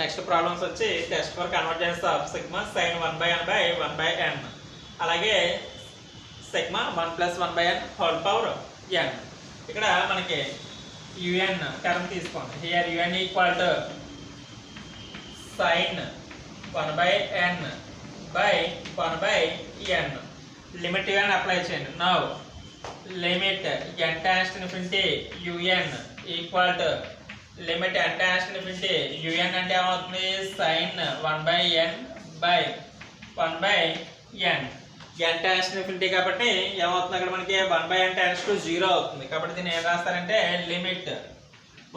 Next problems వచ్చి test for convergence of sigma sine 1/n by 1/n అలాగే sigma 1+1/n whole power n. ఇక్కడ మనకి un term తీసుకోండి. Here un equal to sine 1/n by 1/n. Limit un apply చేయండి. Now limit n tends to infinity un equal to limit n tends to infinity un అంటే ఏమవుతుంది sin 1/n by 1/n. n tends to infinity కాబట్టి ఏమవుతుంది అక్కడ మనకి 1/n tends to 0 అవుతుంది. కాబట్టి దీన్ని ఏం రాస్తారంటే limit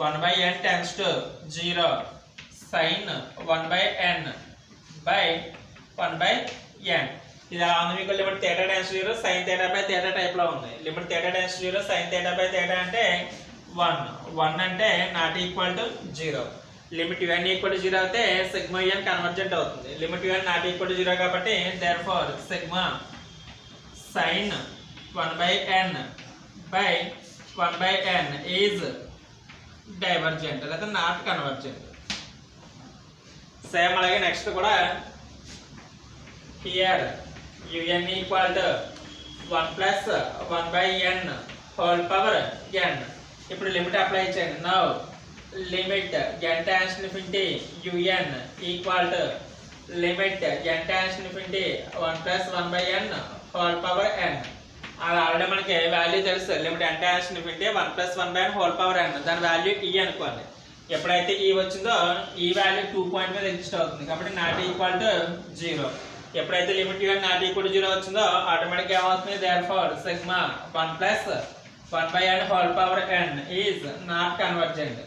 1/n tends to 0 sin 1/n by 1/n. ఇది ఎలా ఉంది మీకు? Limit theta tends 0 sin theta by theta type లో ఉంది. Limit theta tends 0 sin theta by theta అంటే 1 అంటే not equal to 0. Limit un equal to 0 అయితే సిగ్మా un కన్వర్జెంట్ అవుతుంది. Limit un not equal to 0 కాబట్టి therefore sigma sin 1/n by 1/n is divergent లేదా not convergent. Same అలాగే next కూడా here un equal to 1+1/n whole power n. ఇప్పుడు limit apply చేయండి. Now limit n tends to infinity un equal to limit n tends to infinity 1+1/n whole power n. అది already మనకి value తెలుసు. Limit n tends to infinity 1+1/n whole power n. దాని value e అనుకోండి. ఎప్పుడైతే e వచ్చిందో ఈ value 2 point మీద exist అవుతుంది కాబట్టి నాట్ ఈక్వల్ టు 0. ఎప్పుడైతే limit un not equal to 0 వచ్చిందో ఆటోమేటిక్గా ఏమవుతుంది? Therefore sigma 1+1/n whole power n is not convergent.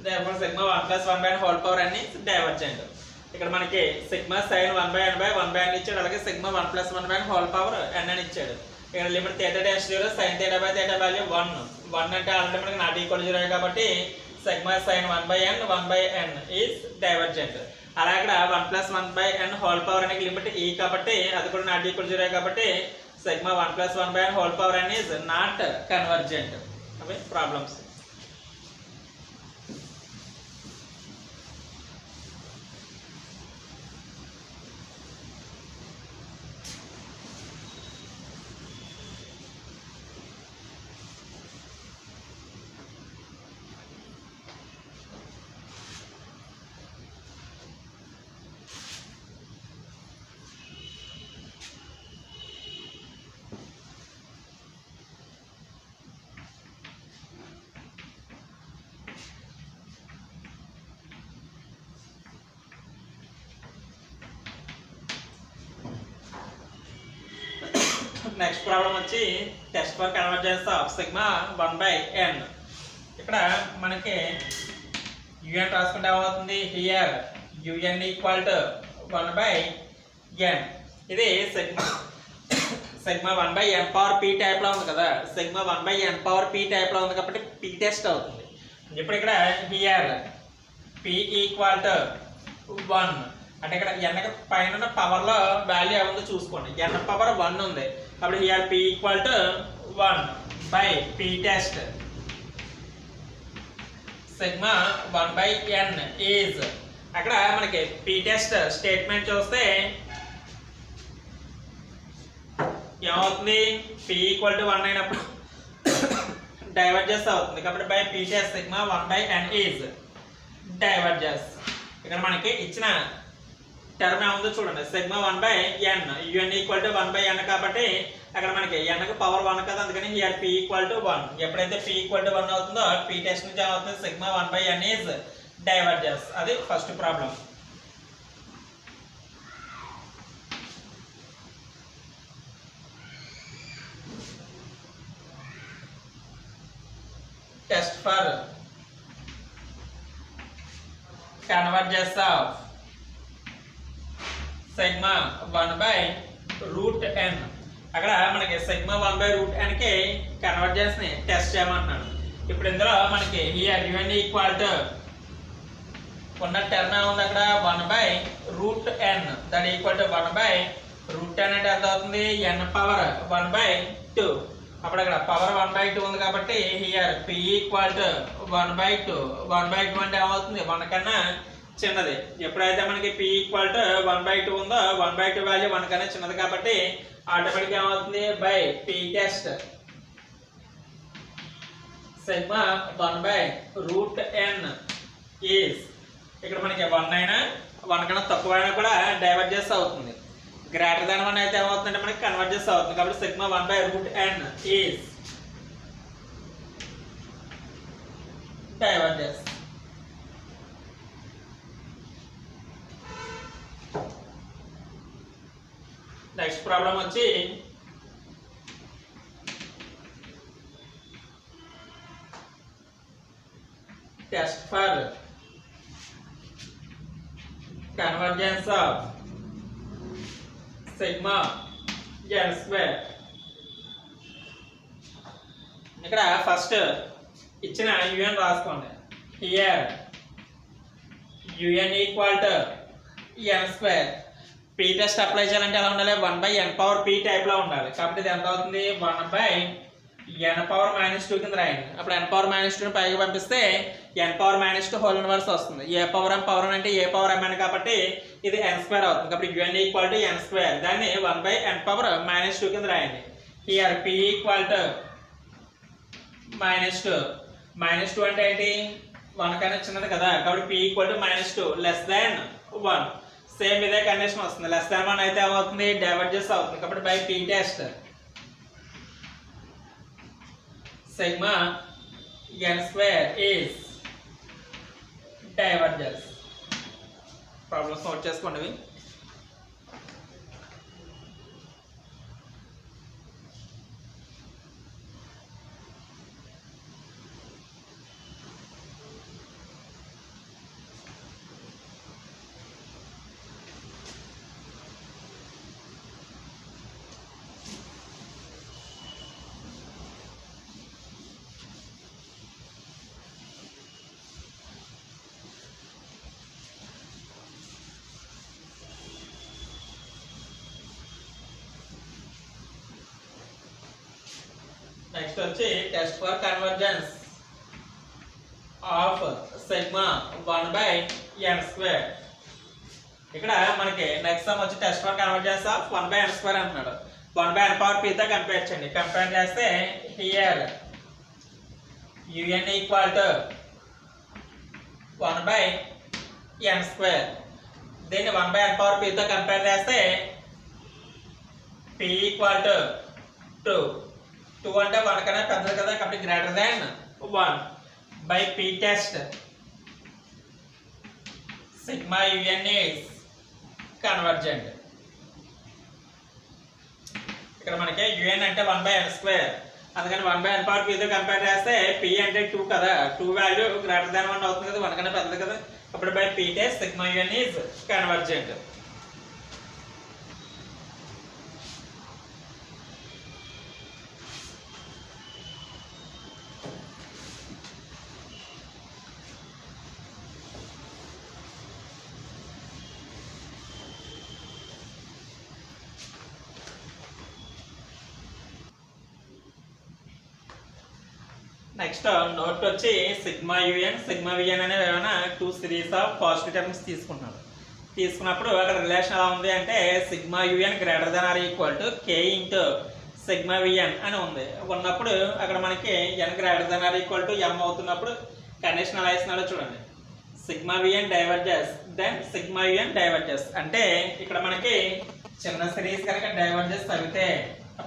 Therefore sigma 1+1/n whole power n is divergent. ఇక్కడ మనకి sigma sin 1/n by 1/n ఇచ్చాడు. అలాగే sigma 1+1/n whole power n అని ఇచ్చాడు. ఇక్కడ limit theta tends 0 sin theta by theta value 1 అంటే already మనకి not equal to 0 కాబట్టి sigma sin 1/n is divergent. అలాగే ఇక్కడ 1+1/n హోల్ పవర్ అనేది లిమిట్ e కాబట్టి అది కూడా నాట్ ఈక్వల్ 0 కాబట్టి sigma 1+1/n whole power n is not convergent. అవి ప్రాబ్లమ్స్. నెక్స్ట్ ప్రాబ్లం వచ్చి test for convergence of sigma 1/n. ఇక్కడ మనకి un రాసుకుంటే ఏమవుతుంది? Here un equal to 1/n. ఇది sigma 1/n power p type లో ఉంది కదా. Sigma 1/n power p type లో ఉంది కాబట్టి p టెస్ట్ అవుతుంది. ఇప్పుడు ఇక్కడ హియర్ p ఈక్వల్ టు 1 అంటే ఇక్కడ n పైన పవర్ లో వాల్యూ ఏముందో చూసుకోండి. n పవర్ 1 ఉంది కాబట్టి here p equal to 1 by p test sigma 1/n is అక్కడ మనకి p టెస్ట్ స్టేట్మెంట్ చూస్తే ఏమవుతుంది? p ఈక్వల్ టు 1 అయినప్పుడు డైవర్జెన్స్ అవుతుంది కాబట్టి by p test sigma 1/n is divergence. ఇక్కడ మనకి ఇచ్చిన టర్మ్ ఏముందో చూడండి. Sigma 1/n un equal to 1/n కాబట్టి అక్కడ మనకి n కు పవర్ 1 కదా. అందుకని హియర్ p ఈక్వల్ టు 1. ఎప్పుడైతే p ఈక్వల్ టు 1 అవుతుందో p టెస్ట్ నుంచి ఏమవుతుంది? Sigma 1/n is divergence. అది first problem. Test for convergence of sigma 1/√n. అక్కడ మనకి సిగ్మా 1/√n కి కన్వర్జెన్స్ ని టెస్ట్ చేయమంటున్నాడు. ఇప్పుడు ఇందులో మనకి హియర్ un ఈక్వల్ టు ఉన్న టర్మ్ ఉంది అక్కడ 1/√n that equal to 1/√n అంటే ఎంత అవుతుంది? n power 1/2. అప్పుడు అక్కడ పవర్ 1/2 ఉంది కాబట్టి హియర్ p ఈక్వల్ టు 1/2. 1/2 అంటే ఏమవుతుంది 1 కన్నా చిన్నది. ఎప్పుడైతే మనకి p ఈక్వల్ టు 1/2 ఉందో 1/2 వాల్యూ 1 కన్నా చిన్నది కాబట్టి ఆటోమేటిక్గా ఏమవుతుంది by p test sigma 1/√n is ఇక్కడ మనకి 1 అయినా 1 కన్నా తక్కువ అయినా కూడా డైవర్జెస్ అవుతుంది. గ్రేటర్ దాన్ 1 అయితే ఏమవుతుందంటే మనకి కన్వర్జెస్ అవుతుంది. కాబట్టి sigma 1/√n is diverges. Next problem వచ్చి test for convergence of sigma n square. ఇక్కడ ఫస్ట్ ఇచ్చిన un రాసుకోండి. Here un equal to n square. p test apply చేయాలంటే ఎలా ఉండాలి 1/n⁻p టైప్ లో ఉండాలి. కాబట్టి ఇది ఎంత అవుతుంది 1/n⁻−2 కింద రాయండి. అప్పుడు n⁻−2 పైకి పంపిస్తే n⁻−2 హోల్ ఇన్వర్స్ వస్తుంది. ఏ పవర్ m అంటే ఏ పవర్ m అని కాబట్టి ఇది n స్క్వేర్ అవుతుంది. కాబట్టి un equal to n square. దాన్ని 1/n⁻−2 కింద రాయండి. Here p equal to -2. -2 అంటే ఏంటి 1 కన్నా చిన్నది కదా. కాబట్టి p equal to -2 less than 1. Same ఇదే కండిషన్ వస్తుంది. లెస్ దాన్ 1 అయితే ఏమవుతుంది డైవర్జెస్ అవుతుంది. కాబట్టి by p test sigma n square is divergence. Problems note చేసుకోండి. నెక్స్ట్ వచ్చి test for convergence of sigma 1/n square. ఇక్కడ మనకి నెక్స్ట్ సమ్ వచ్చి test for convergence of 1/n square అంటున్నాడు. 1/n⁻p తో కంపేర్ చేయండి. కంపేర్ చేస్తే here un equal to 1/n square. దీన్ని 1/n⁻p తో కంపేర్ చేస్తే p ఈక్వల్ టు 2. 2 అంటే 1 కన్నా పెద్దది కదా. కాబట్టి greater than 1 by p test sigma un is convergent. ఇక్కడ మనకి un అంటే 1/n స్క్వేర్. అందుకని 1/n⁻p తో కంపేర్ చేస్తే p అంటే 2 కదా. 2 వాల్యూ గ్రేటర్ దాన్ 1 అవుతుంది కదా. 1 కన్నా పెద్దది కదా. అప్పుడు by p test sigma un is convergent. Next note వచ్చి సిగ్మా un సిగ్మా vn అనేవి ఏమైనా 2 సిరీస్ ఆఫ్ పాజిటివ్ టర్మ్స్ తీసుకుంటున్నారు. తీసుకున్నప్పుడు అక్కడ రిలేషన్ ఎలా ఉంది అంటే sigma un greater than or equal to k into sigma vn అని ఉంది. ఉన్నప్పుడు అక్కడ మనకి n greater than or equal to m అవుతున్నప్పుడు కండిషన్ ఎలా ఇస్తున్నాడో చూడండి. Sigma vn diverges then sigma un diverges. అంటే ఇక్కడ మనకి చిన్న సిరీస్ కనుక డైవర్జెస్ అయితే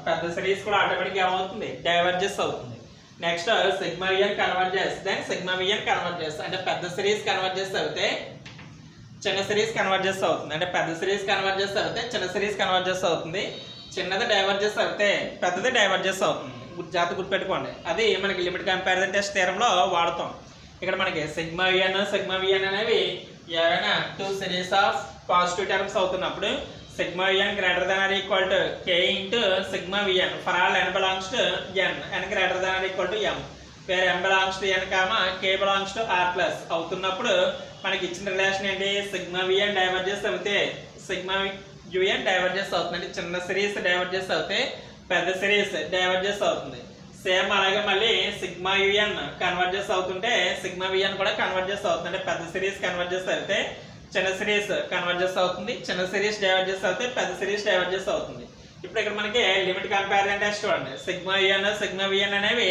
పెద్ద సిరీస్ కూడా ఆటోమేటిక్గా ఏమవుతుంది డైవర్జెస్ అవుతుంది. Next sigma vn converges then sigma vn converges. అంటే పెద్ద సిరీస్ కన్వర్జెస్ అయితే చిన్న సిరీస్ కన్వర్జెస్ అవుతుంది. అంటే పెద్ద సిరీస్ కన్వర్జెస్ అయితే చిన్న సిరీస్ కన్వర్జెస్ అవుతుంది. చిన్నది డైవర్జెస్ అయితే పెద్దది డైవర్జెస్ అవుతుంది. జాగ్రత్త గుర్తుపెట్టుకోండి. అది మనకి లిమిట్ కంపారిజన్ టెస్ట్ థియరంలో వాడతాం. ఇక్కడ మనకి సిగ్మా vn అనేవి ఏవైనా 2 సిరీస్ ఆఫ్ పాజిటివ్ టర్మ్స్ అవుతున్నప్పుడు sigma n greater than or equal to k into sigma vn for all n belongs to n greater than or equal to m where m belongs to n comma k belongs to r plus అవుతున్నప్పుడు మనకి ఇచ్చిన relation ఏంటి sigma vn diverges అవుతే sigma un diverges అవుతుంది. అంటే చిన్న series diverges అవుతే పెద్ద సిరీస్ డైవర్జెస్ అవుతుంది. సేమ్ అలాగే మళ్ళీ సిగ్మా యుఎన్ కన్వర్జెస్ అవుతుంటే సిగ్మా విఎన్ కూడా కన్వర్జెస్ అవుతుంది. అంటే పెద్ద సిరీస్ కన్వర్జెస్ అయితే చిన్న సిరీస్ కన్వర్జెస్ అవుతుంది, చిన్న సిరీస్ డైవర్జెస్ అవుతే పెద్ద సిరీస్ డైవర్జెస్ అవుతుంది. ఇప్పుడు ఇక్కడ మనకి లిమిట్ కంపారిజన్ టెస్ట్ చూడండి. సిగ్మా యుఎన్ సిగ్మా విఎన్ అనేవి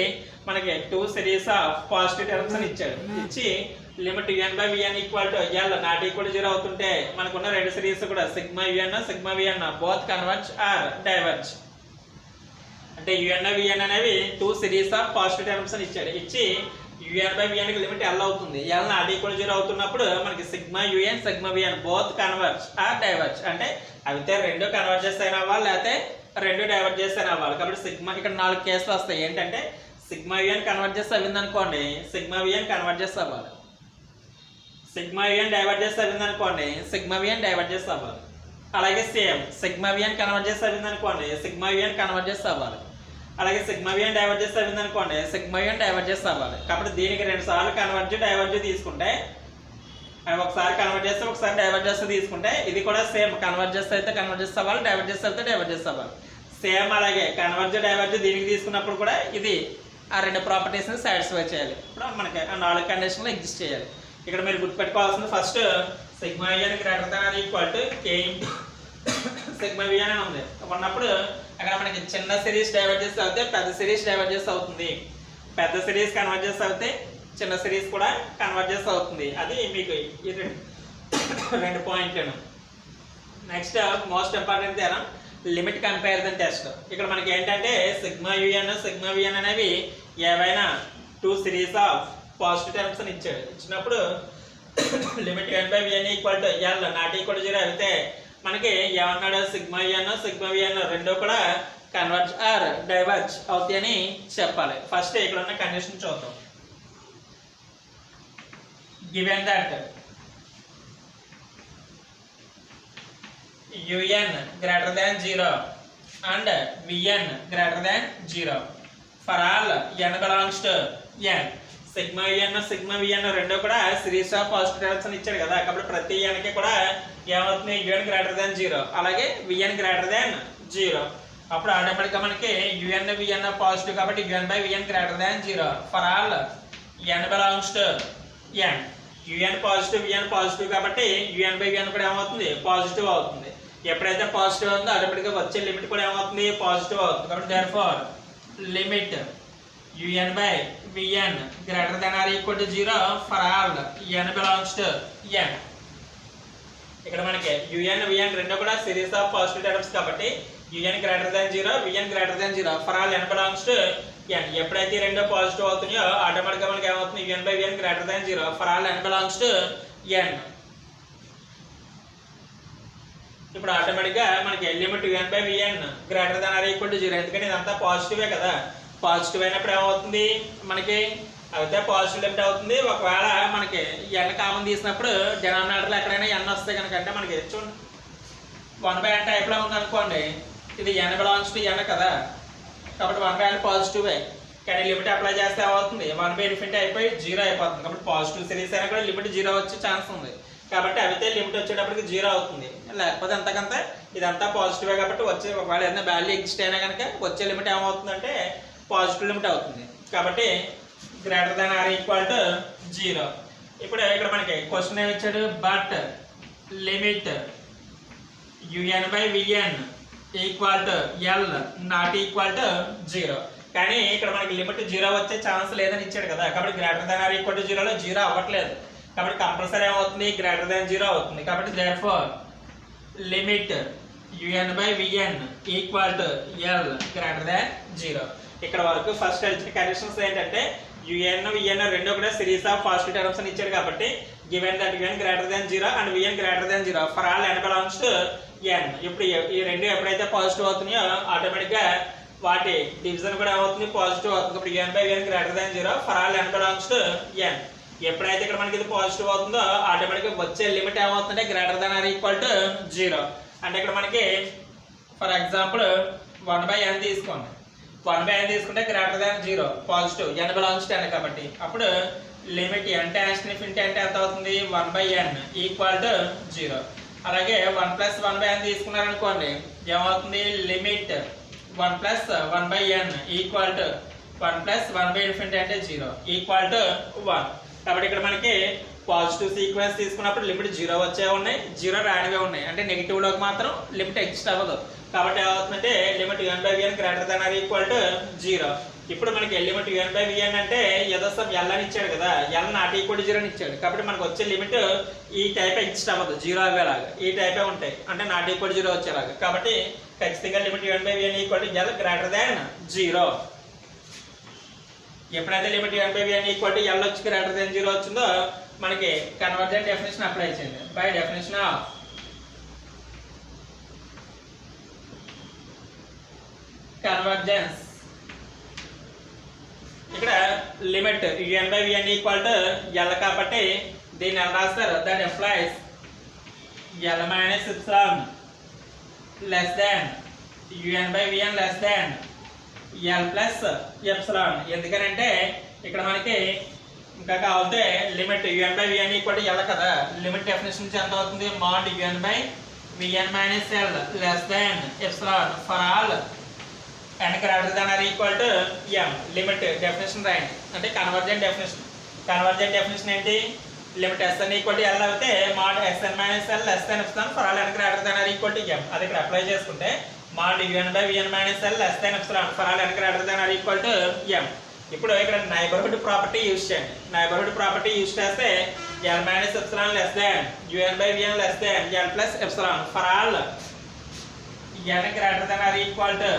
మనకి 2 సిరీస్ ఆఫ్ పాజిటివ్ టర్మ్స్ అని ఇచ్చాడు. ఇచ్చి limit UN by VN equal to L not equal 0 అవుతుంటే మనకున్న రెండు సిరీస్ కూడా sigma UN sigma VN both converge or diverge. అంటే యుఎన్ విఎన్ అనేవి 2 సిరీస్ ఆఫ్ పాజిటివ్ టర్మ్స్ అని ఇచ్చాడు. ఇచ్చి యుఎన్ బై విఎన్ కి లిమిట్ ఎల్ అవుతుంది. ఎల్ నాట్ ఈక్వల్ 0 అవుతున్నప్పుడు మనకి sigma UN sigma VN both converge or diverge. అంటే అయితే రెండు కన్వర్జెస్ అయిన అవ్వాలి, లేకపోతే రెండు డైవర్జెస్ అయిన అవ్వాలి. కాబట్టి సిగ్మా ఇక్కడ 4 కేసులు వస్తాయి. ఏంటంటే సిగ్మా యుఎన్ కన్వర్జెస్ అవ్వింది అనుకోండి, సిగ్మా విఎన్ కన్వర్జెస్ అవ్వాలి. సిగ్మా విఎన్ డైవర్జెస్ అవ్వింది అనుకోండి, సిగ్మా విఎన్ డైవర్జెస్ అవ్వాలి. అలాగే సేమ్ సిగ్మా విఎన్ కన్వర్జెస్ అవ్వింది అనుకోండి, సిగ్మా విఎన్ కన్వర్జెస్ అవ్వాలి. అలాగే సిగ్మా విఎన్ డైవర్జెస్ అవ్వింది అనుకోండి, సిగ్మా విఎన్ డైవర్జెస్ అవ్వాలి. కాబట్టి దీనికి 2 సార్లు కన్వర్జ్ డైవర్జ్ తీసుకుంటే, ఒకసారి కన్వర్ట్ చేస్తే ఒకసారి డైవర్జెస్ తీసుకుంటే ఇది కూడా సేమ్ కన్వర్జెస్ అయితే కన్వర్జెస్ అవ్వాలి, డైవర్జెస్ అయితే డైవర్జెస్ అవ్వాలి. సేమ్ అలాగే కన్వర్జ్ డైవర్జ్ దీనికి తీసుకున్నప్పుడు కూడా ఇది ఆ 2 ప్రాపర్టీస్ని సాటిస్ఫై చేయాలి. ఇప్పుడు మనకి ఆ 4 కండిషన్లు ఎగ్జిస్ట్ చేయాలి. ఇక్కడ మీరు గుర్తుపెట్టుకోవాల్సింది first sigma VN greater than or equal to K into sigma VN అని ఉంది. ఉన్నప్పుడు అక్కడ మనకి చిన్న సిరీస్ డైవర్జెస్ అవుతే పెద్ద సిరీస్ డైవర్జెస్ అవుతుంది, పెద్ద సిరీస్ కన్వర్జెస్ అవుతే చిన్న సిరీస్ కూడా కన్వర్జెస్ అవుతుంది. అది మీకు ఈ 2 పాయింట్లను. Next most important theorem limit comparison test. ఇక్కడ మనకి ఏంటంటే సిగ్మా యుఎన్ సిగ్మా విఎన్ అనేవి ఏవైనా 2 సిరీస్ ఆఫ్ పాజిటివ్ టర్మ్స్ అని ఇచ్చాడు. ఇచ్చినప్పుడు limit UN by VN equal to L not equal 0 అయితే మనకి ఏమన్నాడు, సిగ్మా యుఎన్ సిగ్మా విఎన్ రెండు కూడా కన్వర్జ్ ఆర్ డైవర్జ్ అవుతాయి అని చెప్పాలి. ఫస్ట్ ఇక్కడ ఉన్న కండిషన్ చూద్దాం. Given that un greater than 0 and vn greater than 0 for all n belongs to n, sigma un sigma vn రెండు కూడా సిరీస్ ఆఫ్ పాజిటివ్ టర్మ్స్ అని ఇచ్చాడు కదా. కాబట్టి ప్రతి n కి కూడా ఏమవుతుంది, un greater than 0 అలాగే vn greater than 0. అప్పుడు ఆటోమేటిక్గా మనకి un vn పాజిటివ్ కాబట్టి un by vn greater than 0 for all n belongs to n. UN positive VN positive కాబట్టి యుఎన్ బై విఎన్ కూడా ఏమవుతుంది, పాజిటివ్ అవుతుంది. ఎప్పుడైతే పాజిటివ్ అవుతుందో ఆటోమేటిక్గా వచ్చే లిమిట్ కూడా ఏమవుతుంది, పాజిటివ్ అవుతుంది. కాబట్టి therefore limit UN by VN greater than or equal to 0 for all n belongs to N. ఇక్కడ మనకి యుఎన్ విఎన్ రెండు కూడా సిరీస్ ఆఫ్ పాజిటివ్ టర్మ్స్ కాబట్టి u n greater than 0 v n greater than 0 for all n belongs to N. ఎప్పుడైతే రెండు positive అవుతున్నాయో ఆటోమేటిక్గా మనకి ఏమవుతుంది, u n by VN greater than 0 for all n belongs to N. ఇప్పుడు ఆటోమేటిక్గా మనకి limit UN by VN greater than or equal to 0, ఎందుకంటే ఇదంతా పాజిటివే కదా. పాజిటివ్ అయినప్పుడు ఏమవుతుంది, మనకి అయితే పాజిటివ్ లిమిట్ అవుతుంది. ఒకవేళ మనకి ఎన్ కామన్ తీసినప్పుడు డినామినేటర్లో ఎక్కడైనా ఎన్ వస్తే కనుక, అంటే మనకి చూడండి 1/n టైప్లో ఉందనుకోండి, ఇది ఎన్ బిలాంగ్స్ టు ఎన్ కదా. కాబట్టి 1/n పాజిటివే, కానీ లిమిట్ అప్లై చేస్తే ఏమవుతుంది, 1/∞ అయిపోయి 0 అయిపోతుంది. కాబట్టి పాజిటివ్ సిరీస్ అయినా కూడా లిమిట్ 0 వచ్చే ఛాన్స్ ఉంది. కాబట్టి అయితే లిమిట్ వచ్చేటప్పటికి 0 అవుతుంది. లేకపోతే ఎంతకంత ఇదంతా పాజిటివే కాబట్టి వచ్చే ఒకవేళ ఏదైనా వాల్యూ ఎగ్జిస్ట్ అయినా కనుక వచ్చే లిమిట్ ఏమవుతుందంటే పాజిటివ్ లిమిట్ అవుతుంది. కాబట్టి greater than or equal to 0. ఇప్పుడు ఇక్కడ మనకి క్వశ్చన్ ఏమి ఇచ్చాడు, but limit UN by VN equal to L not equal to 0. కానీ ఇక్కడ మనకి లిమిట్ 0 వచ్చే ఛాన్స్ లేదని ఇచ్చాడు కదా. కాబట్టి greater than or equal to 0లో 0 అవ్వట్లేదు. కాబట్టి కంపల్సరీ ఏమవుతుంది, గ్రేటర్ దెన్ 0 అవుతుంది. కాబట్టి therefore limit UN by VN equal to L greater than 0. ఇక్కడ వరకు ఫస్ట్ ఇచ్చిన కండిషన్స్ ఏంటంటే యుఎన్ విఎన్ రెండు కూడా సిరీస్ ఆఫ్ పాజిటివ్ టర్మ్స్ అని ఇచ్చాడు. కాబట్టి given that u n greater than 0 and v n greater than 0 for all n belongs to N. ఇప్పుడు ఈ రెండు ఎప్పుడైతే పాజిటివ్ అవుతున్నాయో ఆటోమేటిక్గా వాటి డివిజన్ కూడా ఏమవుతుంది, పాజిటివ్ అవుతుంది. ఇప్పుడు u n by VN greater than 0 for all n belongs to N. ఎప్పుడైతే ఇక్కడ మనకి ఇది పాజిటివ్ అవుతుందో ఆటోమేటిక్గా వచ్చే లిమిట్ ఏమవుతుందంటే greater than or equal to 0. అంటే ఇక్కడ మనకి ఫర్ ఎగ్జాంపుల్ 1/n తీసుకోండి. 1/n తీసుకుంటే greater than 0 positive, n belongs to n కాబట్టి అప్పుడు లిమిట్ n టాన్స్ ఇన్ఫినిటీ అంటే ఎంత అవుతుంది, 1/n ఈక్వల్ టు 0. అలాగే 1 + 1/n తీసుకున్నారనుకోండి ఏమవుతుంది, limit 1 + 1/n equal to 1 plus 1 by infinity అంటే 0 ఈక్వల్ టు 1. కాబట్టి ఇక్కడ మనకి పాజిటివ్ సీక్వెన్స్ తీసుకున్నప్పుడు లిమిట్ 0 వచ్చే ఉన్నాయి, 0 రానివే ఉన్నాయి. అంటే నెగిటివ్లోకి మాత్రం లిమిట్ ఎగ్జిస్ట్ అవ్వదు. కాబట్టి ఏమవుతుందంటే limit n by vn greater than or equal to 0. ఇప్పుడు మనకి లిమిట్ n బై vn అంటే ఏదో సమ్ l అని ఇచ్చాడు కదా, l నాట్ ఈక్వల్ టు 0 అని ఇచ్చాడు. కాబట్టి మనకు వచ్చే లిమిట్ ఈ టైప్ ఎగ్జిస్ట్ అవ్వదు, 0 అవ్వేలాగా ఈ టైపే ఉంటాయి, అంటే నాట్ ఈక్వల్ టు 0 వచ్చేలాగా. కాబట్టి ఖచ్చితంగా limit n by vn equal to l greater than 0. ఎప్పుడైతే limit n by vn equal to l వచ్చి గ్రేటర్ దాన్ 0 వచ్చిందో మనకి కన్వర్జెంట్ డెఫినేషన్ అప్లై చేయండి. బై డెఫినేషన్ ఆఫ్ కన్వర్జెన్స్, ఇక్కడ limit n by vn equal to l కాబట్టి దీన్ని ఎలా రాస్తారు, that employees l minus epsilon less than n by vn less than l plus epsilon. ఎందుకనంటే ఇక్కడ మనకి ఇంకా కావాలంటే limit n by vn equal to l కదా, లిమిట్ డెఫినేషన్ నుంచి ఎంత అవుతుంది, mod n by vn minus l less than epsilon for all n greater than or equal to m. Limit definition రాయండి, అంటే కన్వర్జెంట్ డెఫినేషన్. కన్వర్జెంట్ డెఫినేషన్ ఏంటి, limit sn equal to l అయితే mod sn minus l less than epsilon for all n greater than or equal to m. అది ఇక్కడ apply చేసుకుంటే mod n by vn minus l less than epsilon for all n greater than or equal to m. ఇప్పుడు ఇక్కడ neighbourhood property use చేయండి. Neighbourhood property use చేస్తే l minus epsilon less than un by vn less than l plus epsilon for all n greater than or equal to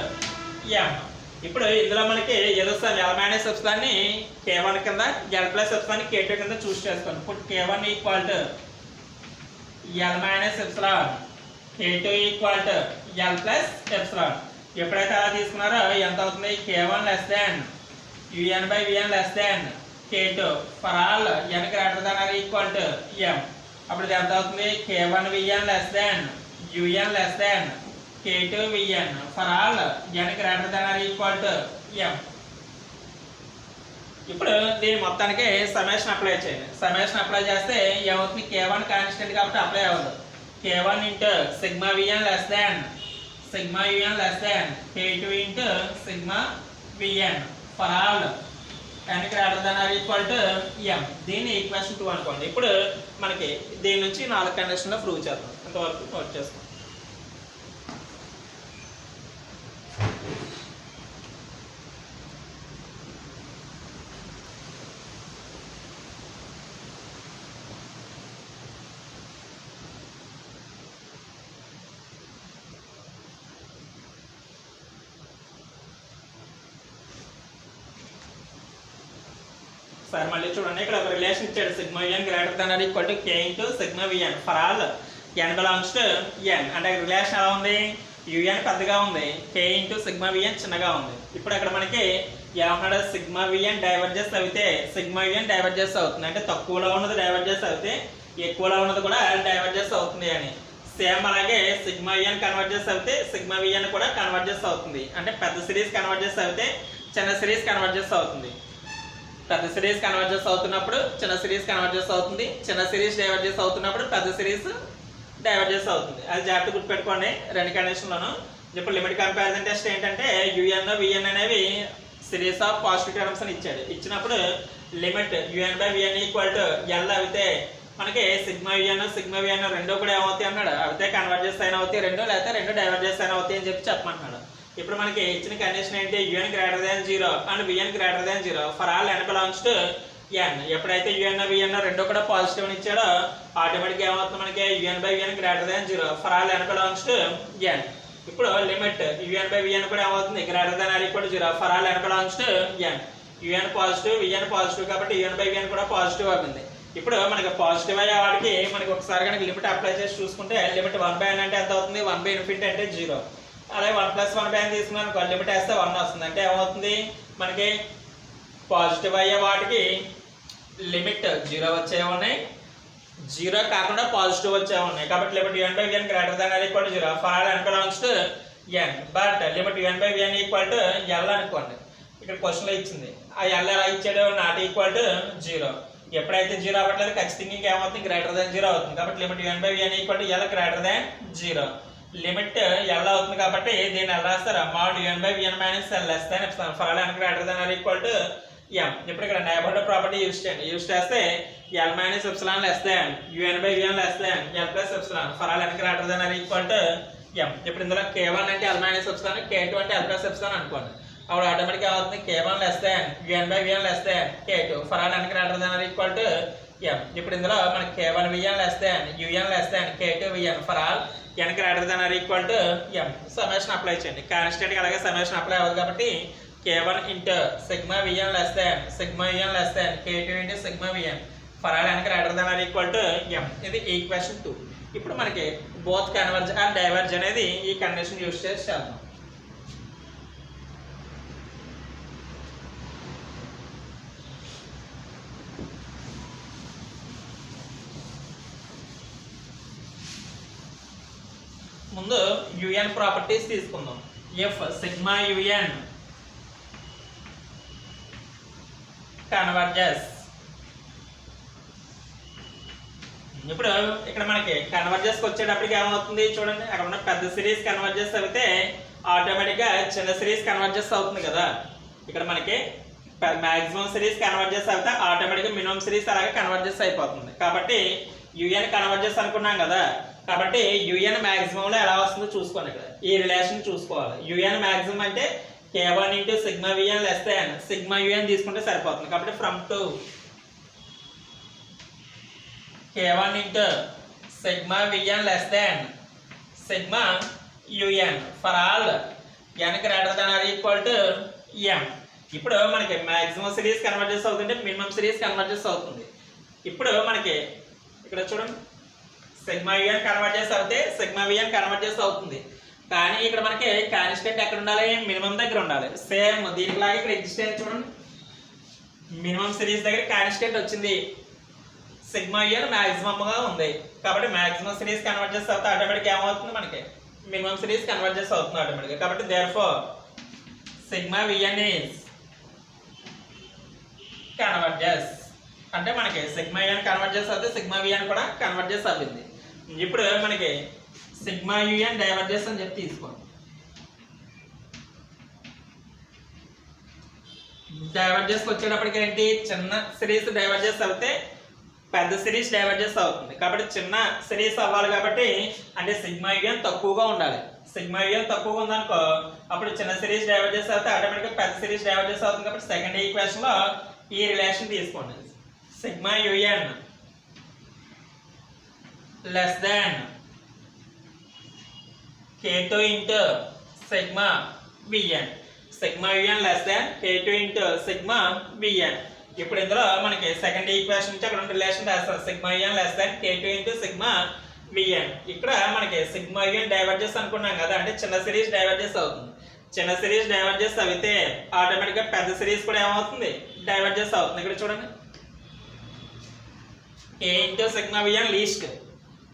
m. ఇప్పుడు ఇందులో మనకి ఏదో sir l minus epsilon ని k1 కింద l plus epsilon ని k2 కింద చూస్ చేసుకోండి. ఇప్పుడు k1 equal to l minus epsilon, k2 equal to l plus epsilon. ఎప్పుడైతే అలా తీసుకున్నారో ఎంత అవుతుంది, k1 less than un by vn less than k2 for all n greater than or equal to m. అప్పుడు ఇది ఎంత అవుతుంది, k1 vn less than un less than k2 vn for all n greater than or equal to m. ఇప్పుడు దీని మొత్తానికి summation apply చేయండి. Summation apply చేస్తే ఏమవుతుంది, k1 కాన్స్టెంట్ కాబట్టి అప్లై అవ్వదు. k1 into sigma vn less than sigma un less than k2 into sigma vn for all n greater than or equal to m. దీన్ని equation 2 అనుకోండి. ఇప్పుడు మనకి దీని నుంచి 4 కండిషన్లో ప్రూవ్ చేద్దాం. అంతవరకు నోట్ చేసుకోండి. సరే మళ్ళీ చూడండి, ఇక్కడ ఒక రిలేషన్ ఇచ్చాడు, sigma n greater than or equal to k into sigma vn for all n belongs to n. అంటే రిలేషన్ ఎలా ఉంది, un పెద్దగా ఉంది, k ఇంటూ సిగ్మా vn చిన్నగా ఉంది. ఇప్పుడు అక్కడ మనకి ఏమన్నాడు, సిగ్మా vn డైవర్జెస్ అయితే సిగ్మా un డైవర్జెస్ అవుతుంది. అంటే తక్కువలో ఉన్నది డైవర్జెస్ అయితే ఎక్కువలో ఉన్నది కూడా డైవర్జెస్ అవుతుంది అని. సేమ్ అలాగే సిగ్మా n కన్వర్జెస్ అయితే సిగ్మా vn కూడా కన్వర్జెస్ అవుతుంది. అంటే పెద్ద సిరీస్ కన్వర్జెస్ అయితే చిన్న సిరీస్ కన్వర్జెస్ అవుతుంది. పెద్ద సిరీస్ కన్వర్జెస్ అవుతున్నప్పుడు చిన్న సిరీస్ కన్వర్జెస్ అవుతుంది, చిన్న సిరీస్ డైవర్జెస్ అవుతున్నప్పుడు పెద్ద సిరీస్ డైవర్జెస్ అవుతుంది. అది జాగ్రత్త గుర్తుపెట్టుకోండి రెండు కండిషన్లోను. ఇప్పుడు లిమిట్ కంపారిజన్ టెస్ట్ ఏంటంటే un vn అనేవి సిరీస్ ఆఫ్ పాజిటివ్ టర్మ్స్ అని ఇచ్చాడు. ఇచ్చినప్పుడు limit un by vn equal to l అయితే మనకి సిగ్మా vn రెండో కూడా ఏమవుతాయి అన్నాడు, అయితే కన్వర్జెస్ అయినా అవుతాయి రెండు, లేకపోతే రెండు డైవర్జెస్ అయినా అవుతాయి అని చెప్పి చెప్పమంటున్నాడు. ఇప్పుడు మనకి ఇచ్చిన కండిషన్ ఏంటి, un greater than 0 and vn greater than 0 for all n belongs to n. ఎప్పుడైతే un vn రెండో కూడా పాజిటివ్ అని ఇచ్చాడో ఆటోమేటిక్గా ఏమవుతుంది, మనకి un by vn greater than 0 for all n belongs to n. ఇప్పుడు లిమిట్ un బై vn కూడా ఏమవుతుంది, greater than or equal to 0 for all n belongs to n. un positive vn positive కాబట్టి un by vn కూడా positive అవుతుంది. ఇప్పుడు మనకి positive అయ్యే వాడికి మనకి ఒకసారి కనుక లిమిట్ అప్లై చేసి చూసుకుంటే లిమిట్ 1 బై n అంటే ఎంత అవుతుంది, 1 బై ఇన్ఫినిటీ అంటే 0. అలాగే 1 ప్లస్ 1 బై n తీసుకున్నాను, లిమిట్ వేస్తే 1 వస్తుంది. అంటే ఏమవుతుంది, మనకి పాజిటివ్ అయ్యే వాటికి లిమిట్ 0 వచ్చే ఉన్నాయి, 0 కాకుండా పాజిటివ్ వచ్చే ఉన్నాయి. కాబట్టి limit un by vn greater than or equal to 0 for all n belongs to n. But limit un by vn equal to l అనుకోండి. ఇక్కడ క్వశ్చన్లో ఇచ్చింది, ఆ l ఎలా ఇచ్చాడు, నాట్ ఈక్వల్ టు 0. ఎప్పుడైతే 0 అవ్వట్లేదు ఖచ్చితంగా ఇంకేమవుతుంది, గ్రేటర్ దాన్ 0 అవుతుంది. కాబట్టి limit un by vn equal to l greater than 0. Limit L అవుతుంది కాబట్టి దీన్ని ఎలా రాస్తారు mod un by vn minus l less than epsilon for all n greater than or equal to m. ఇప్పుడు ఇక్కడ neighbourhood property use చేస్తే l minus epsilon less than un by vn less than l plus epsilon for all n greater than or equal to m. ఇప్పుడు ఇందులో k1 అంటే l minus epsilon, k2 అంటే l plus epsilon అనుకోండి. అప్పుడు automatic అవుతుంది k1 less than un by vn less than k2 for all n greater than or equal to m. ఇప్పుడు ఇందులో మనకి k1 vn less than un less than k2 vn for all n greater than or equal to m. Summation apply చేయండి. Constant కి అలాగే summation apply అవ్వదు కాబట్టి k1 into sigma vn less than sigma un less than k2 into sigma vn for all n greater than or equal to m. ఇది equation 2. ఇప్పుడు మనకి both converge or diverge అనేది ఈ condition use చేసి చేద్దాం. ముందు un ప్రాపర్టీస్ తీసుకుందాం. if sigma un converges, ఇప్పుడు ఇక్కడ మనకి కన్వర్జెస్ వచ్చేటప్పటికి ఏమవుతుంది చూడండి, అక్కడ ఉన్న పెద్ద సిరీస్ కన్వర్జెస్ అయితే ఆటోమేటిక్గా చిన్న సిరీస్ కన్వర్జెస్ అవుతుంది కదా. ఇక్కడ మనకి మాక్సిమం సిరీస్ కన్వర్జెస్ అయితే ఆటోమేటిక్గా మినిమం సిరీస్ అలాగే కన్వర్జెస్ అయిపోతుంది. కాబట్టి un కన్వర్జెస్ అనుకున్నాం కదా, కాబట్టి un మాక్సిమంలో ఎలా వస్తుందో చూసుకోండి. ఇక్కడ ఈ రిలేషన్ చూసుకోవాలి. un మాక్సిమం అంటే k1 into sigma vn less than sigma un తీసుకుంటే సరిపోతుంది. కాబట్టి from two k1 into sigma vn less than sigma un for all n greater than or equal to m. ఇప్పుడు మనకి మాక్సిమం సిరీస్ కన్వర్జెస్ అవుతుంటే minimum series converges అవుతుంది. ఇప్పుడు మనకి ఇక్కడ చూడండి సిగ్మా un కన్వర్జెస్ అవుతే సిగ్మా vn కన్వర్జెస్ అవుతుంది. కానీ ఇక్కడ మనకి కాన్స్టెంట్ ఎక్కడ ఉండాలి, మినిమం దగ్గర ఉండాలి. సేమ్ దీనిలాగా ఇక్కడ ఎగ్జిస్టెన్స్ చూడండి, మినిమం సిరీస్ దగ్గర కాన్స్టెంట్ వచ్చింది, సిగ్మా un మాక్సిమమ్ గా ఉంది. కాబట్టి మాక్సిమం సిరీస్ కన్వర్జెస్ అవుతే ఆటోమేటిక్ ఏమవుతుంది, మనకి మినిమం సిరీస్ కన్వర్జెస్ అవుతుంది ఆటోమేటిక్. కాబట్టి therefore sigma vn is converges అంటే మనకి సిగ్మా un కన్వర్జెస్ అవుతే సిగ్మా vn కూడా కన్వర్జెస్ అవుతుంది. ఇప్పుడు మనకి సిగ్మా un డైవర్జెస్ అని చెప్పి తీసుకోండి. డైవర్జెస్ వచ్చేటప్పటికి ఏంటి, చిన్న సిరీస్ డైవర్జెస్ అవుతే పెద్ద సిరీస్ డైవర్జెస్ అవుతుంది. కాబట్టి చిన్న సిరీస్ అవ్వాలి కాబట్టి అంటే సిగ్మా un తక్కువగా ఉండాలి. సిగ్మా un తక్కువగా ఉందనుకో అప్పుడు చిన్న సిరీస్ డైవర్జెస్ అవుతే ఆటోమేటిక్గా పెద్ద సిరీస్ డైవర్జెస్ అవుతుంది. కాబట్టి సెకండ్ ఈక్వేషన్ లో ఈ రిలేషన్ తీసుకోండి. Sigma un less than k2 into sigma vn, sigma un less than k2 into sigma vn. ఇప్పుడు ఇందులో మనకి సెకండ్ ఈక్వేషన్ నుంచి అక్కడ రిలేషన్ రాస్తారు. Sigma un less than k2 into sigma vn. ఇక్కడ మనకి సిగ్మా un డైవర్జెస్ అనుకున్నాం కదా, అంటే చిన్న సిరీస్ డైవర్జెస్ అవుతుంది. చిన్న సిరీస్ డైవర్జెస్ అయితే ఆటోమేటిక్గా పెద్ద సిరీస్ కూడా ఏమవుతుంది, డైవర్జెస్ అవుతుంది. ఇక్కడ చూడండి k into sigma vn least,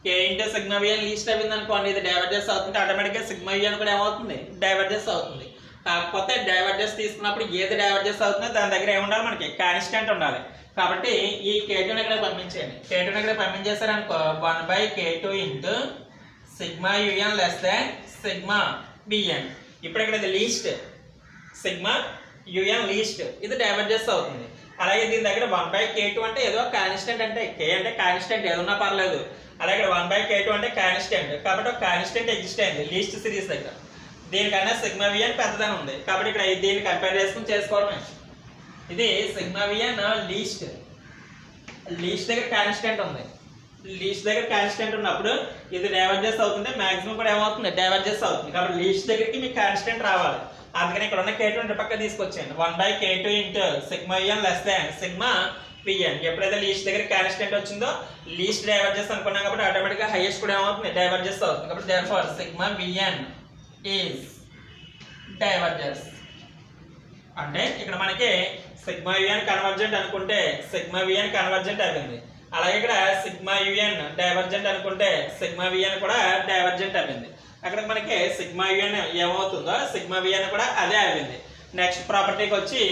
k into sigma vn least అయింది అనుకోండి, ఇది డైవర్జెస్ అవుతుంది. ఆటోమేటిక్గా సిగ్మా vn కూడా ఏమవుతుంది, డైవర్జెస్ అవుతుంది. కాకపోతే డైవర్జెస్ తీసుకున్నప్పుడు ఏది డైవర్జెస్ అవుతుందో దాని దగ్గర ఏముండాలి, మనకి కాన్స్టెంట్ ఉండాలి. కాబట్టి ఈ k2ని ఇక్కడ పంపించేయండి. k2ని ఇక్కడ పంపించేశారనుకో 1/k2 into sigma un less than sigma vn. ఇప్పుడు ఇక్కడ ఇది లీస్ట్, సిగ్మా un లీస్ట్, ఇది డైవర్జెస్ అవుతుంది. అలాగే దీని దగ్గర 1/k2 అంటే ఏదో కాన్స్టెంట్, అంటే k అంటే కాన్స్టెంట్ ఏదన్నా పర్లేదు. అలాగే 1/k2 అంటే కాన్స్టెంట్, కాబట్టి ఒక కాన్స్టెంట్ ఎగ్జిస్ట్ అయింది లీస్ట్ సిరీస్ దగ్గర. దీనికన్నా సిగ్మా vn పెద్దదని ఉంది కాబట్టి ఇక్కడ దీన్ని కంపేర్ చేసుకుని చేసుకోవడమే. ఇది సిగ్మా vn లీస్ట్, లీస్ట్ దగ్గర కాన్స్టెంట్ ఉంది. లీస్ట్ దగ్గర కాన్స్టెంట్ ఉన్నప్పుడు ఇది డైవర్జెస్ అవుతుంది, మాక్సిమం కూడా ఏమవుతుంది, డైవర్జెస్ అవుతుంది. కాబట్టి లీస్ట్ దగ్గరికి మీకు కాన్స్టెంట్ రావాలి. అందుకని ఇక్కడ ఉన్న k2 పక్క తీసుకొచ్చేయండి. 1/k2 into sigma un less than sigma vn. ఎప్పుడైతే లీస్ట్ దగ్గర కాన్స్టెంట్ వచ్చిందో లీస్ట్ డైవర్జెస్ అనుకున్నాం కాబట్టి ఆటోమేటిక్గా హైయెస్ట్ కూడా ఏమవుతుంది, డైవర్జెస్ అవుతుంది. కాబట్టి therefore sigma vn is diverges. అంటే ఇక్కడ మనకి సిగ్మా un కన్వర్జెంట్ అనుకుంటే సిగ్మా vn కన్వర్జెంట్ అయింది. అలాగే ఇక్కడ సిగ్మా un డైవర్జెంట్ అనుకుంటే సిగ్మా vn కూడా డైవర్జెంట్ అయింది. అక్కడ మనకి సిగ్మా un ఏమవుతుందో సిగ్మా vn కూడా అదే అయింది. నెక్స్ట్ ప్రాపర్టీకి వచ్చి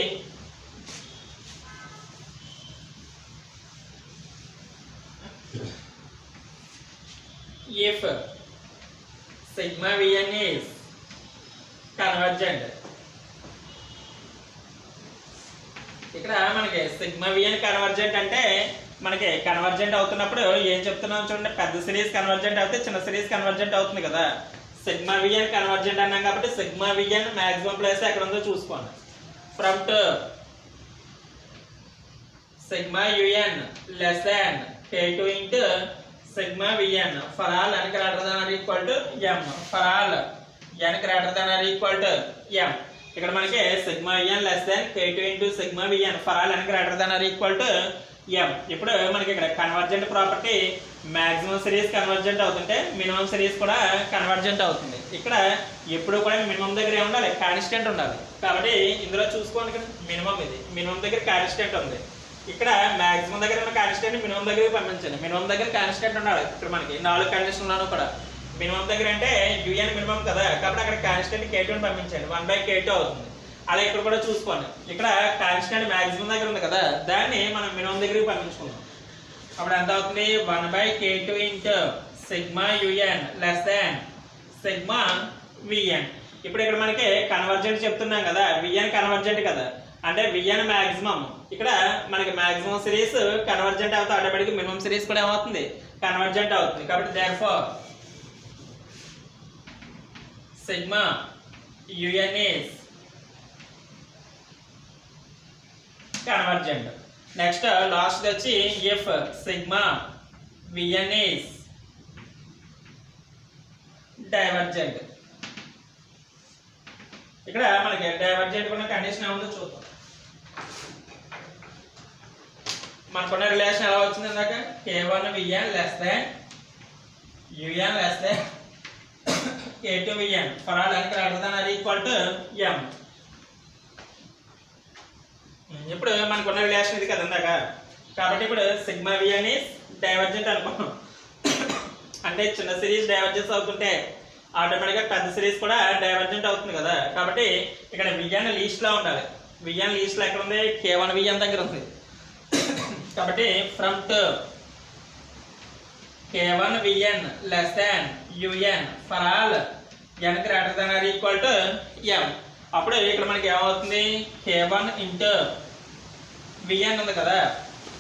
if sigma vn is convergent. ఇక్కడ మనకి సిగ్మా విఎన్ కన్వర్జెంట్ అంటే మనకి కన్వర్జెంట్ అవుతున్నప్పుడు ఏం చెప్తున్నాం చూడండి, పెద్ద సిరీస్ కన్వర్జెంట్ అవుతే చిన్న సిరీస్ కన్వర్జెంట్ అవుతుంది కదా. సిగ్మా విఎన్ కన్వర్జెంట్ అన్నాం కాబట్టి సిగ్మా విఎన్ మాక్సిమం ప్లేస్ ఎక్కడ ఉందో చూసుకోండి. From two sigma UN less than k2 into sigma VN for all n greater than or equal to m for all n greater than or equal to m. ఇక్కడ మనకి sigma VN less than k2 into sigma VN for all n greater than or equal to m. ఇప్పుడు మనకి ఇక్కడ convergent property maximum series convergent అవుతుంటే minimum series కూడా convergent అవుతుంది. ఇక్కడ ఎప్పుడు కూడా మినిమం దగ్గర ఉండాలి, కాన్స్టెంట్ ఉండాలి. కాబట్టి ఇందులో చూసుకోండి, ఇక్కడ మినిమం ఇది మినిమం దగ్గర కాన్స్టెంట్ ఉంది. ఇక్కడ మాక్సిమం దగ్గర ఉన్న కాన్స్టెంట్ మినిమం దగ్గరికి పంపించండి. మినిమం దగ్గర కాన్స్టెంట్ ఉండాలి. ఇక్కడ మనకి 4 కండిషన్లను కూడా మినిమం దగ్గర అంటే యూఎన్ మినిమం కదా, కాబట్టి అక్కడ కాన్స్టెంట్ k2 పంపించండి, 1/k2 అవుతుంది. అలా ఇక్కడ కూడా చూసుకోండి, ఇక్కడ కాన్స్టెంట్ మాక్సిమం దగ్గర ఉంది కదా, దాన్ని మనం మినిమం దగ్గరికి పంపించుకుందాం. అప్పుడు ఎంత అవుతుంది, 1/k2 into sigma UN less than sigma VN. ఇప్పుడు ఇక్కడ మనకి కన్వర్జెంట్ చెప్తున్నాం కదా, విఎన్ కన్వర్జెంట్ కదా, అంటే విఎన్ మాక్సిమం. ఇక్కడ మనకి మాక్సిమం సిరీస్ కన్వర్జెంట్ అవుతుంది, ఆటోమేటిక్ మినిమం సిరీస్ కూడా ఏమవుతుంది, కన్వర్జెంట్ అవుతుంది. కాబట్టి therefore sigma u n is convergent. Next last వచ్చి if sigma v n is divergent. ఇక్కడ మనకి డైవర్జెంట్ ఉన్న కండిషన్ ఏముందో చూద్దాం. మనకున్న రిలేషన్ ఎలా వచ్చింది ఇందాక, k1 VN less than UN less than k2 VN for all n greater than or equal to m. ఇప్పుడు మనకున్న రిలేషన్ ఇది కదా ఇందాక, కాబట్టి ఇప్పుడు సిగ్మా విఎన్ ఈస్ డైవర్జెంట్ అనుకున్నాం. అంటే చిన్న సిరీస్ డైవర్జెన్స్ అవుతుంటే ఆటోమేటిక్గా పెద్ద సిరీస్ కూడా డైవర్జెంట్ అవుతుంది కదా. కాబట్టి ఇక్కడ విఎన్ లీస్ట్ లో ఉండాలి. విఎన్ లీస్ట్ లో ఎక్కడ ఉంది, k1 విఎన్ దగ్గర ఉంది. కాబట్టి from two k1 VN less than U N for all n greater than or equal to m. అప్పుడు ఇక్కడ మనకి ఏమవుతుంది, k1 ఇంటూ విఎన్ ఉంది కదా,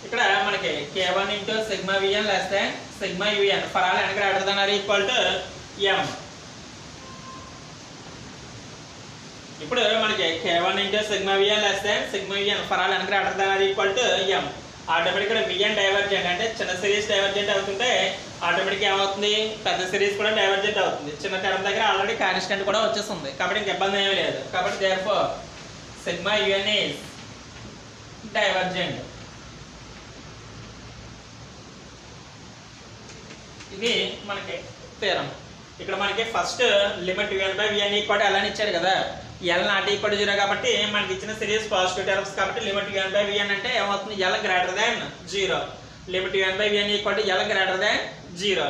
ఇక్కడ మనకి k1 into sigma VN less than sigma U N for all n greater than or equal to m. ఇప్పుడు మనకి k1 into sigma VN less than sigma U N for all n greater than or equal to m. ఆటోమేటిక్గా V N divergent అంటే చిన్న series divergent అవుతుంటే ఆటోమేటిక్గా ఏమవుతుంది, పెద్ద series కూడా డైవర్జెంట్ అవుతుంది. చిన్న టర్మ్ దగ్గర ఆల్రెడీ కాన్స్టెంట్ కూడా వచ్చేస్తుంది, కాబట్టి ఇంక ఇబ్బంది ఏమీ లేదు. కాబట్టి therefore sigma u n is divergent. ఇది మనకి థీరం. ఇక్కడ మనకి ఫస్ట్ లిమిట్ UN/VN ఈక్వల్ ఎలా ఇచ్చారు కదా, L నాట్ ఈక్వల్ 0 కాబట్టి మనకి ఇచ్చిన సిరీస్ పాజిటివ్ టర్మ్స్ కాబట్టి లిమిట్ UN/VN అంటే ఏమవుతుంది, L greater than 0. Limit UN/VN equal to L greater than 0.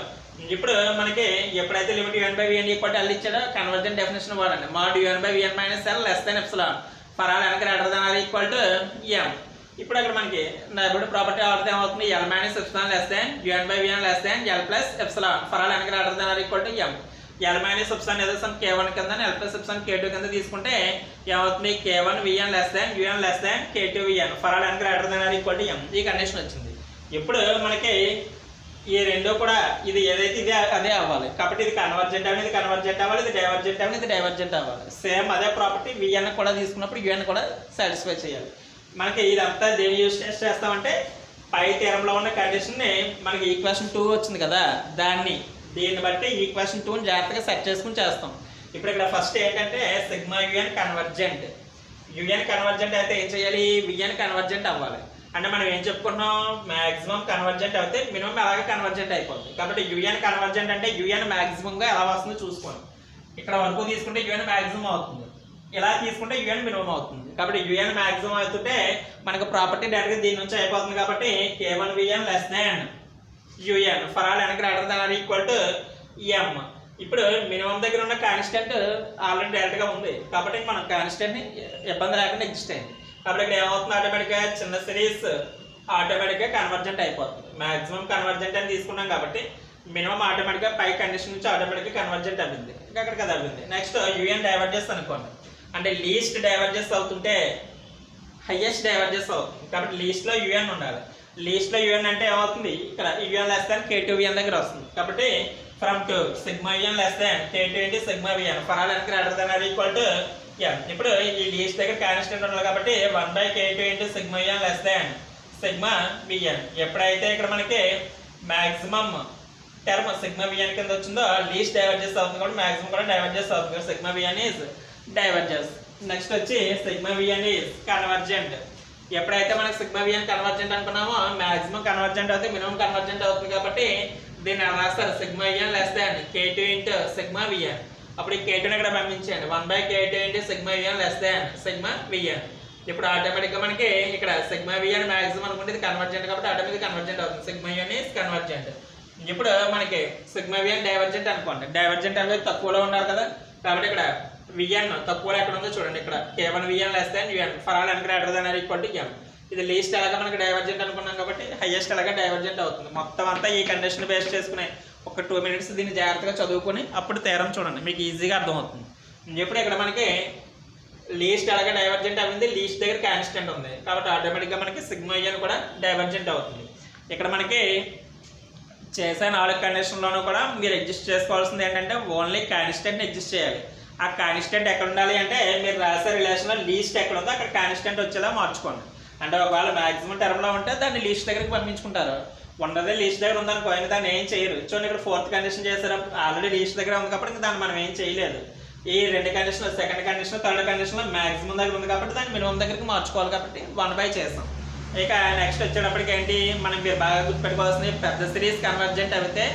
ఇప్పుడు మనకి ఎప్పుడైతే limit UN/VN equal to L ఇచ్చాడో కన్వర్జెంట్ డెఫినేషన్ వాడండి. mod UN/VN minus L less than epsilon for all n greater than or equal to m. ఇప్పుడు అక్కడ మనకి neighbourhood property ఆడితే ఏమవుతుంది, L minus epsilon less than UN/VN less than L plus epsilon for all n greater than or equal to m. L minus epsilon ఏదైతే k1 కింద L plus epsilon k2 కింద తీసుకుంటే ఏమవుతుంది, k1 VN less than UN less than k2 VN for all n greater than or equal to m. ఈ condition వచ్చింది. ఇప్పుడు మనకి ఈ రెండు కూడా ఇది ఏదైతే ఇది అదే అవ్వాలి, కాబట్టి ఇది కన్వర్జెంట్ అనేది కన్వర్జెంట్ అవ్వాలి, ఇది డైవర్జెంట్ అనేది ఇది డైవర్జెంట్ అవ్వాలి. సేమ్ అదే ప్రాపర్టీ VN కూడా తీసుకున్నప్పుడు UN కూడా సాటిస్ఫై చేయాలి. మనకి ఇదంతా దేని యూజ్ చేస్తామంటే పై థీరంలో ఉన్న కండిషన్ని మనకి ఈక్వేషన్ 2 వచ్చింది కదా, దీన్ని బట్టి ఈక్వేషన్ 2ని జాగ్రత్తగా సెట్ చేసుకుని చేస్తాం. ఇప్పుడు ఇక్కడ ఫస్ట్ ఏంటంటే sigma UN convergent. UN convergent అయితే ఏం చేయాలి, VN కన్వర్జెంట్ అవ్వాలి. అంటే మనం ఏం చెప్పుకున్నాం, మాక్సిమం కన్వర్జెంట్ అయితే మినిమం అలాగే కన్వర్జెంట్ అయిపోతుంది. కాబట్టి UN కన్వర్జెంట్ అంటే UN మాక్సిమంగా ఎలా వస్తుందో చూసుకోండి. ఇక్కడ వరకు తీసుకుంటే UN మాక్సిమం అవుతుంది, ఇలా తీసుకుంటే UN మినిమం అవుతుంది. కాబట్టి UN మాక్సిమం అవుతుంటే మనకు ప్రాపర్టీ డైరెక్ట్గా దీని నుంచి అయిపోతుంది. కాబట్టి k1 VN less than UN for all n greater than or equal to m. ఇప్పుడు మినిమం దగ్గర ఉన్న కాన్స్టెంట్ ఆల్రెడీ డైరెక్ట్గా ఉంది, కాబట్టి మనం కాన్స్టెంట్ని ఇబ్బంది లేకుండా ఎగ్జిస్ట్ అయింది. కాబట్టి ఇక్కడ ఏమవుతుంది, ఆటోమేటిక్గా చిన్న సిరీస్ ఆటోమేటిక్గా కన్వర్జెంట్ అయిపోతుంది. మాక్సిమం కన్వర్జెంట్ అని తీసుకున్నాం కాబట్టి మినిమం ఆటోమేటిక్గా పై కండిషన్ నుంచి ఆటోమేటిక్గా కన్వర్జెంట్ అవ్వింది, ఇంకా అక్కడికి అది అవ్వింది. నెక్స్ట్ యూఎన్ డైవర్జెస్ అనుకోండి, అంటే లీస్ట్ డైవర్జెస్ అవుతుంటే హైయెస్ట్ డైవర్జెస్ అవుతుంది, కాబట్టి లీస్ట్లో యూఎన్ ఉండాలి. లీస్ట్లో యూఎన్ అంటే ఏమవుతుంది, ఇక్కడ యూఎన్ లెస్ దాన్ K2VN దగ్గర వస్తుంది, కాబట్టి from two sigma U N less than K2 into sigma VN for all n greater than or equal to n. ఇప్పుడు ఈ లీస్ట్ దగ్గర కాన్స్టెంట్ ఉండాలి కాబట్టి 1/K2 into sigma U N less than sigma V N. ఎప్పుడైతే ఇక్కడ మనకి మాక్సిమం టర్మ్ సిగ్మా విఎన్ కింద వచ్చిందో లీస్ట్ డైవర్జెస్ అవుతుంది, కాబట్టి మాక్సిమం కూడా డైవర్జెస్ అవుతుంది, sigma v n is diverges. Next వచ్చి సిగ్మా విఎన్ ఈజ్ కన్వర్జెంట్. ఎప్పుడైతే మనకి సిగ్మా విఎన్ కన్వర్జెంట్ అనుకున్నామో మాక్సిమం కన్వర్జెంట్ అవుతుంది, మినిమం కన్వర్జెంట్ అవుతుంది, కాబట్టి దీన్ని ఎలా రాస్తారు, sigma VN less than K2 into sigma v n. అప్పుడు ఈ K2ని ఇక్కడ పంపించండి, 1/K2 into sigma VN less than sigma VN. ఇప్పుడు ఆటోమేటిక్గా మనకి ఇక్కడ సిగ్మా విఎన్ మాక్సిమం అనుకుంటే ఇది కన్వర్జెంట్, కాబట్టి ఆటోమేటిక్ కన్వర్జెంట్ అవుతుంది, సిగ్మా విఎన్ ఈజ్ కన్వర్జెంట్. ఇప్పుడు మనకి సిగ్మా విఎన్ డైవర్జెంట్ అనుకోండి, డైవర్జెంట్ అనేది తక్కువలో ఉండాలి కదా, కాబట్టి ఇక్కడ విఎన్ తక్కువలో ఎక్కడ ఉందో చూడండి, ఇక్కడ K1VN less than UN for all n greater than or equal to M. ఇది లీస్ట్ ఎలాగా మనకి డైవర్జెంట్ అనుకున్నాం కాబట్టి హైయెస్ట్ ఎలాగా డైవర్జెంట్ అవుతుంది. మొత్తం అంతా ఈ కండిషన్ బేస్ చేసుకుని ఒక 2 minutes దీన్ని జాగ్రత్తగా చదువుకొని అప్పుడు తేరం చూడండి, మీకు ఈజీగా అర్థమవుతుంది. ఇప్పుడు ఇక్కడ మనకి లీస్ట్ ఎలాగా డైవర్జెంట్ అయింది, లీస్ట్ దగ్గర కాన్స్టెంట్ ఉంది, కాబట్టి ఆటోమేటిక్గా మనకి సిగ్మా UN కూడా డైవర్జెంట్ అవుతుంది. ఇక్కడ మనకి చేసే 4 కండిషన్లోనూ కూడా మీరు అడ్జస్ట్ చేసుకోవాల్సింది ఏంటంటే ఓన్లీ కాన్స్టెంట్ని అడ్జస్ట్ చేయాలి. ఆ కాన్స్టెంట్ ఎక్కడ ఉండాలి అంటే మీరు రాసే రిలేషన్లో లీస్ట్ ఎక్కడ ఉందో అక్కడ కాన్స్టెంట్ వచ్చేలా మార్చుకోండి. అంటే ఒకవేళ మాక్సిమం టర్మ్లో ఉంటే దాన్ని లీస్ట్ దగ్గరికి పంపించుకుంటారు, ఉండదే లీస్ట్ దగ్గర ఉందనుకో అయినా దాన్ని ఏం చేయరు. చూడండి ఇక్కడ 4th కండిషన్ చేశారు, ఆల్రెడీ లీస్ట్ దగ్గర ఉంది కాబట్టి దాన్ని మనం ఏం చేయలేదు. ఈ 2 కండిషన్లు సెకండ్ కండిషన్ థర్డ్ కండిషన్లో మాక్సిమం దగ్గర ఉంది కాబట్టి దాన్ని మినిమం దగ్గరికి మార్చుకోవాలి, కాబట్టి 1/, చేస్తాం. ఇక నెక్స్ట్ వచ్చేటప్పటికి ఏంటి, మనం మీరు బాగా గుర్తుపెట్టుకోవాల్సింది పెద్ద సిరీస్ కన్వర్జెంట్ అయితే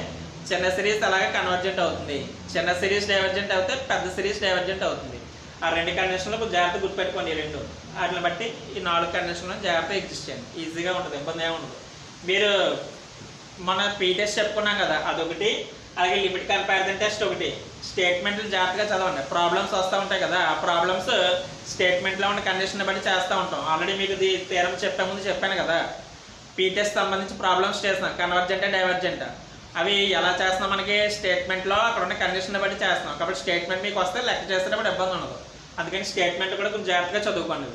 చిన్న సిరీస్ అలాగే కన్వర్జెంట్ అవుతుంది, చిన్న సిరీస్ డైవర్జెంట్ అయితే పెద్ద సిరీస్ డైవర్జెంట్ అవుతుంది. ఆ 2 కండిషన్లు జాగ్రత్త గుర్తుపెట్టుకోండి, ఈ 2 వాటిని బట్టి ఈ 4 కండిషన్లను జాగ్రత్త ఎగ్జిస్ట్ చేయండి, ఈజీగా ఉంటుంది, ఇబ్బంది ఏముండదు. మీరు మన పీటెస్ట్ చెప్పుకున్నాం కదా అదొకటి, అలాగే లిమిట్ కంపారిజన్ టెస్ట్ ఒకటి, స్టేట్మెంట్లు జాగ్రత్తగా చదవండి. ప్రాబ్లమ్స్ వస్తూ ఉంటాయి కదా, ఆ ప్రాబ్లమ్స్ స్టేట్మెంట్లో ఉన్న కండిషన్ బట్టి చేస్తూ ఉంటాం. ఆల్రెడీ మీకు ఇది థీరం చెప్పే ముందు చెప్పాను కదా, పీటెస్ట్ సంబంధించి ప్రాబ్లమ్స్ చేస్తున్నాం, కన్వర్జెంట్ డైవర్జెంట్, అవి ఎలా చేస్తున్నాం మనకి స్టేట్మెంట్లో అక్కడ ఉన్న కండిషన్ బట్టి చేస్తున్నాం, కాబట్టి స్టేట్మెంట్ మీకు వస్తే లెక్క చేసేటప్పుడు ఇబ్బంది ఉండదు. అందుకని స్టేట్మెంట్ కూడా కొంచెం జాగ్రత్తగా చదువుకోండి.